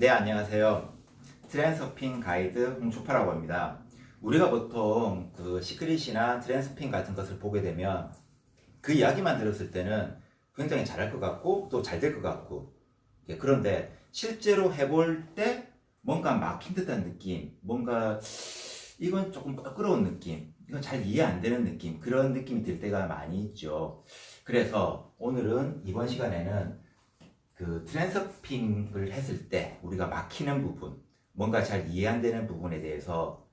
네, 안녕하세요. 트랜서핑 가이드 홍초파라고 합니다. 우리가 보통 그 시크릿이나 트랜서핑 같은 것을 보게 되면 그 이야기만 들었을 때는 굉장히 잘할 것 같고 또 잘 될 것 같고, 그런데 실제로 해볼 때 뭔가 막힌 듯한 느낌, 뭔가 이건 조금 껄끄러운 느낌, 이건 잘 이해 안 되는 느낌, 그런 느낌이 들 때가 많이 있죠. 그래서 오늘은 이번 시간에는 그 트랜서핑을 했을 때 우리가 막히는 부분, 뭔가 잘 이해 안 되는 부분에 대해서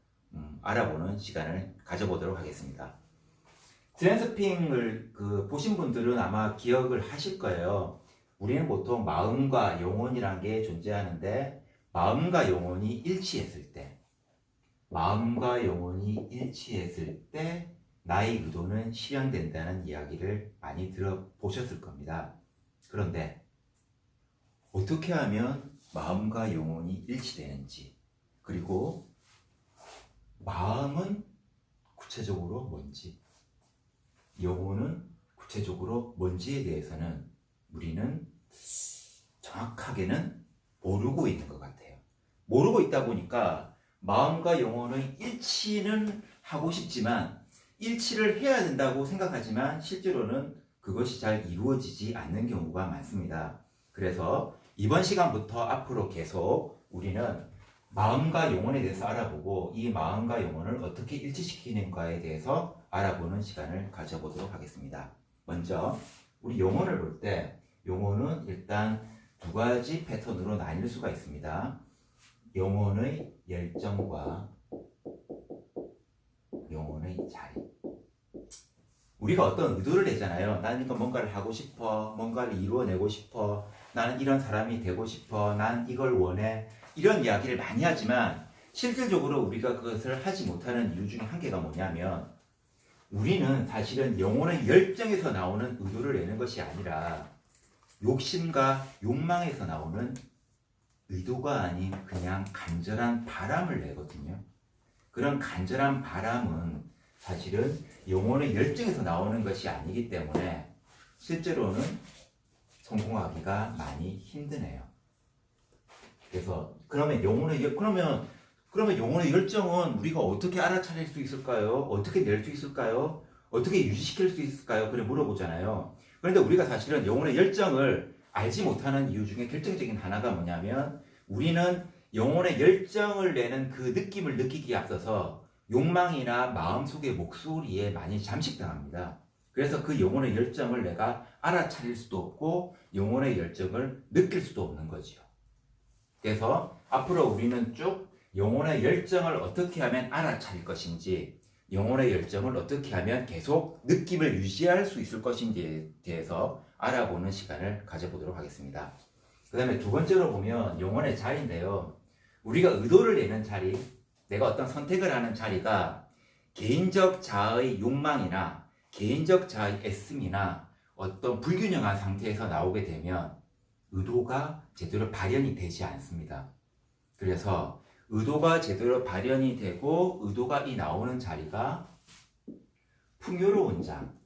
알아보는 시간을 가져보도록 하겠습니다. 트랜서핑을 보신 분들은 아마 기억을 하실 거예요. 우리는 보통 마음과 영혼이란 게 존재하는데, 마음과 영혼이 일치했을 때, 마음과 영혼이 일치했을 때 나의 의도는 실현된다는 이야기를 많이 들어보셨을 겁니다. 그런데 어떻게 하면 마음과 영혼이 일치되는지, 그리고 마음은 구체적으로 뭔지, 영혼은 구체적으로 뭔지에 대해서는 우리는 정확하게는 모르고 있는 것 같아요. 모르고 있다 보니까 마음과 영혼의 일치는 하고 싶지만, 일치를 해야 된다고 생각하지만 실제로는 그것이 잘 이루어지지 않는 경우가 많습니다. 그래서 이번 시간부터 앞으로 계속 우리는 마음과 영혼에 대해서 알아보고, 이 마음과 영혼을 어떻게 일치시키는가에 대해서 알아보는 시간을 가져보도록 하겠습니다. 먼저 우리 영혼을 볼 때, 영혼은 일단 두 가지 패턴으로 나뉠 수가 있습니다. 영혼의 열정과 영혼의 자리. 우리가 어떤 의도를 내잖아요. 나는 이거 뭔가를 하고 싶어, 뭔가를 이루어내고 싶어, 나는 이런 사람이 되고 싶어, 난 이걸 원해, 이런 이야기를 많이 하지만 실질적으로 우리가 그것을 하지 못하는 이유 중에 한 개가 뭐냐면, 우리는 사실은 영혼의 열정에서 나오는 의도를 내는 것이 아니라 욕심과 욕망에서 나오는 의도가 아닌 그냥 간절한 바람을 내거든요. 그런 간절한 바람은 사실은 영혼의 열정에서 나오는 것이 아니기 때문에 실제로는 성공하기가 많이 힘드네요. 그래서 그러면 영혼의 열정은 우리가 어떻게 알아차릴 수 있을까요? 어떻게 낼 수 있을까요? 어떻게 유지시킬 수 있을까요? 그래 물어보잖아요. 그런데 우리가 사실은 영혼의 열정을 알지 못하는 이유 중에 결정적인 하나가 뭐냐면, 우리는 영혼의 열정을 내는 그 느낌을 느끼기에 앞서서 욕망이나 마음속의 목소리에 많이 잠식당합니다. 그래서 그 영혼의 열정을 내가 알아차릴 수도 없고 영혼의 열정을 느낄 수도 없는 거죠. 그래서 앞으로 우리는 쭉 영혼의 열정을 어떻게 하면 알아차릴 것인지, 영혼의 열정을 어떻게 하면 계속 느낌을 유지할 수 있을 것인지에 대해서 알아보는 시간을 가져보도록 하겠습니다. 그 다음에 두 번째로 보면 영혼의 자리인데요. 우리가 의도를 내는 자리, 내가 어떤 선택을 하는 자리가 개인적 자아의 욕망이나 개인적 자아의 애씀이나 어떤 불균형한 상태에서 나오게 되면 의도가 제대로 발현이 되지 않습니다. 그래서 의도가 제대로 발현이 되고 의도가 이 나오는 자리가 풍요로운 장,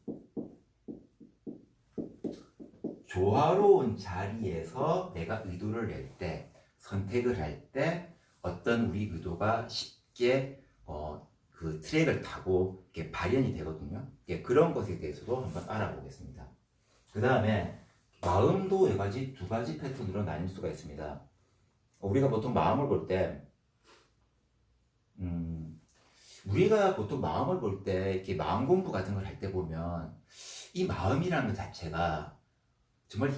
조화로운 자리에서 내가 의도를 낼 때, 선택을 할 때 어떤 우리 의도가 쉽게 그 트랙을 타고 이렇게 발현이 되거든요. 그런 것에 대해서도 한번 알아보겠습니다. 그 다음에 마음도 두 가지 패턴으로 나뉠 수가 있습니다. 우리가 보통 마음을 볼 때, 우리가 보통 마음을 볼 때 이렇게 마음 공부 같은 걸 할 때 보면 이 마음이라는 것 자체가 정말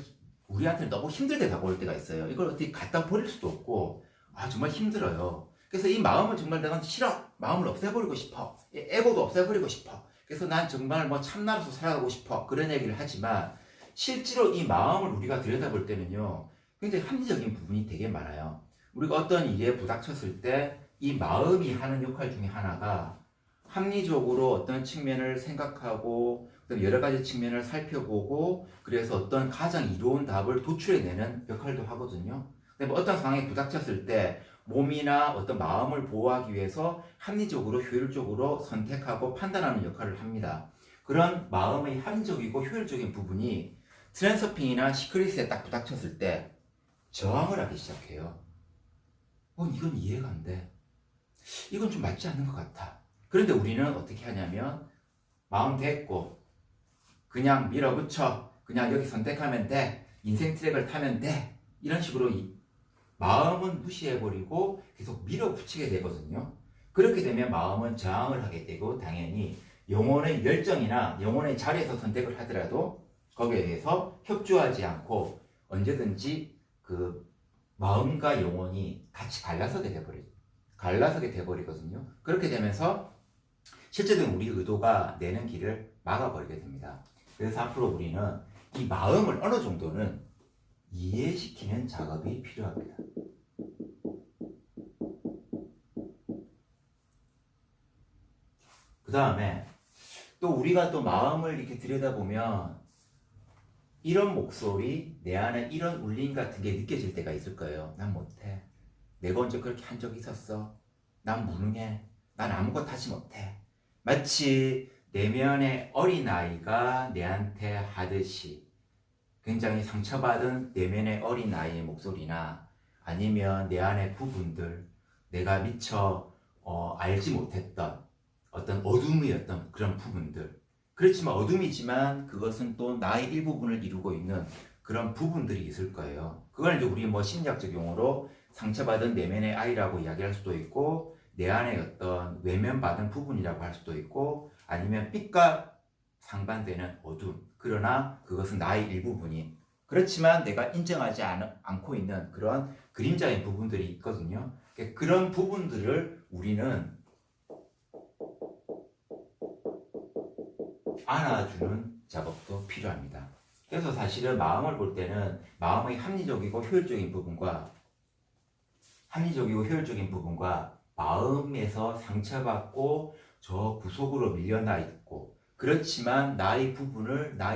우리한테 너무 힘들게 다가올 때가 있어요. 이걸 어떻게 갖다 버릴 수도 없고, 정말 힘들어요. 그래서 이 마음은 정말 내가 싫어, 마음을 없애버리고 싶어, 에고도 없애버리고 싶어, 그래서 난 정말 참나로서 살아가고 싶어, 그런 얘기를 하지만 실제로 이 마음을 우리가 들여다볼 때는요, 굉장히 합리적인 부분이 되게 많아요. 우리가 어떤 일에 부닥쳤을 때 이 마음이 하는 역할 중에 하나가 합리적으로 어떤 측면을 생각하고 여러 가지 측면을 살펴보고, 그래서 어떤 가장 이로운 답을 도출해내는 역할도 하거든요. 근데 어떤 상황에 부닥쳤을 때 몸이나 어떤 마음을 보호하기 위해서 합리적으로 효율적으로 선택하고 판단하는 역할을 합니다. 그런 마음의 합리적이고 효율적인 부분이 트랜서핑이나 시크릿에 딱 부닥쳤을 때 저항을 하기 시작해요. 이건 이해가 안 돼. 이건 좀 맞지 않는 것 같아. 그런데 우리는 어떻게 하냐면 마음 됐고 그냥 밀어붙여. 그냥 여기 선택하면 돼. 인생 트랙을 타면 돼. 이런 식으로 마음은 무시해버리고 계속 밀어붙이게 되거든요. 그렇게 되면 마음은 저항을 하게 되고 당연히 영혼의 열정이나 영혼의 자리에서 선택을 하더라도 거기에 대해서 협조하지 않고 언제든지 그 마음과 영혼이 같이 갈라서게 돼버리거든요. 그렇게 되면서 실제적인 우리 의도가 내는 길을 막아버리게 됩니다. 그래서 앞으로 우리는 이 마음을 어느 정도는 이해시키는 작업이 필요합니다. 그 다음에 또 우리가 또 마음을 이렇게 들여다보면 이런 목소리, 내 안에 이런 울림 같은 게 느껴질 때가 있을 거예요. 난 못해. 내가 언제 그렇게 한 적이 있었어? 난 무능해. 난 아무것도 하지 못해. 마치 내면의 어린아이가 내한테 하듯이 굉장히 상처받은 내면의 어린아이의 목소리나 아니면 내 안의 부분들, 내가 미처 알지 못했던 어떤 어둠이었던 그런 부분들, 그렇지만 어둠이지만 그것은 또 나의 일부분을 이루고 있는 그런 부분들이 있을 거예요. 그걸 이제 우리 심리학적 용어로 상처받은 내면의 아이라고 이야기할 수도 있고 내 안에 어떤 외면받은 부분이라고 할 수도 있고 아니면 빛과 상반되는 어둠, 그러나 그것은 나의 일부분인, 그렇지만 내가 인정하지 않고 있는 그런 그림자인 부분들이 있거든요. 그런 부분들을 우리는 안아주는 작업도 필요합니다. 그래서 사실은 마음을 볼 때는 마음의 합리적이고 효율적인 부분과 마음에서 상처받고 저 구석으로 밀려나 있고 그렇지만 나의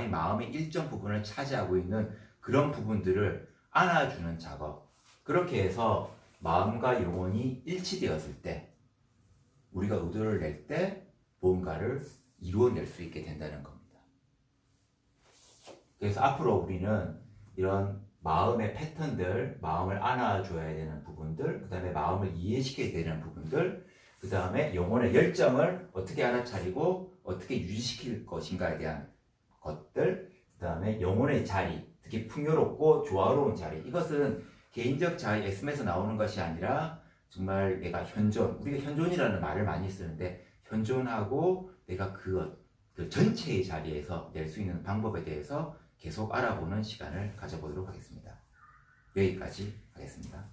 마음의 일정 부분을 차지하고 있는 그런 부분들을 안아주는 작업, 그렇게 해서 마음과 영혼이 일치되었을 때 우리가 의도를 낼 때 뭔가를 이루어낼 수 있게 된다는 겁니다. 그래서 앞으로 우리는 이런 마음의 패턴들, 마음을 안아줘야 되는 부분들, 그 다음에 마음을 이해시켜야 되는 부분들, 그 다음에 영혼의 열정을 어떻게 알아차리고 어떻게 유지시킬 것인가에 대한 것들, 그 다음에 영혼의 자리, 특히 풍요롭고 조화로운 자리, 이것은 개인적 자의 에스에서 나오는 것이 아니라 정말 내가 우리가 현존이라는 말을 많이 쓰는데 현존하고 내가 그 전체의 자리에서 낼 수 있는 방법에 대해서 계속 알아보는 시간을 가져보도록 하겠습니다. 여기까지 하겠습니다.